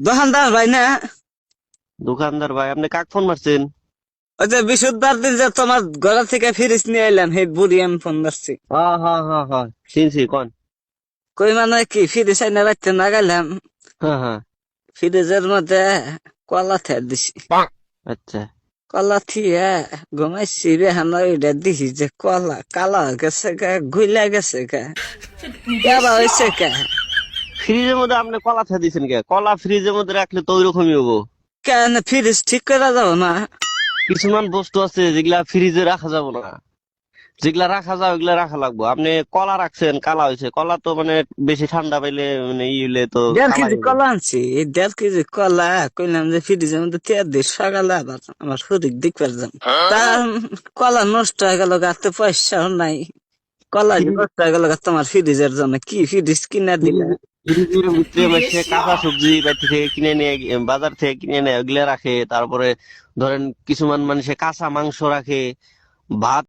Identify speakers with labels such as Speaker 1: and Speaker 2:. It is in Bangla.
Speaker 1: দোকানদার ভাই না?
Speaker 2: দোকানদার ভাই, আপনি কাক ফোন মারছেন?
Speaker 1: ওই যে বিশুদ্ধবার দিন যে তোমার ঘর থেকে ফ্রিজ নিয়ে এলাম, সেই বুড়ি আমি ফোন ধরছি।
Speaker 2: হ্যাঁ হ্যাঁ হ্যাঁ হ্যাঁ, চিনছি, কোন?
Speaker 1: কই মানে কি ফ্রিজ আইনা রাখতে না গেলাম,
Speaker 2: হ্যাঁ হ্যাঁ।
Speaker 1: ফ্রিজের মধ্যে কলা থে দিছি।
Speaker 2: আচ্ছা।
Speaker 1: কলা থিয়ে ঘুমাইছি রে, হানা ওইটা দিছি যে কলা কালা হয়ে গেছে গা, গুইলা গেছে গা, কেবা হয়েছে কা।
Speaker 2: ফ্রিজের মধ্যে আপনি কলা থা দিয়েছেন কে? কলা ফ্রিজের মধ্যে রাখলে তো ওইরকমই হবো।
Speaker 1: কেন ফ্রিজ ঠিক করে যাবো না?
Speaker 2: কিছুমান বস্তু আছে যেগুলা ফ্রিজে রাখা যাবে না, যেগুলা রাখা যায় ওগুলা রাখা লাগবে। আপনি কলা রাখছেন, কালা হয়েছে। কলা তো মানে বেশি ঠান্ডা পাইলে মানে ই হইলে তো
Speaker 1: 1.5 কেজি
Speaker 2: কালাই হবে।
Speaker 1: কলা আনছি, এই 1.5 কেজি কলা কইলাম যে ফ্রিজের মধ্যে তেল দিই, সকালে আবার আমার শরীর দেখবার যাম। তা কলা নষ্ট হয়ে গেল, গাতে পয়সাও নাই। কলা যে
Speaker 2: ফ্রিজ
Speaker 1: নষ্ট হয়ে গেল গা তোমার ফ্রিজের জন্য, কি ফ্রিজ কিনা দিলা?
Speaker 2: ফ্রিজের ভিতরে মাসে কাঁচা সবজি বাইরে থেকে কিনে নিয়ে বাজার থেকে কিনে নেয়, ওগুলা রাখে। তারপরে ধরেন কিছুমান মানুষে কাঁচা মাংস রাখে, ভাত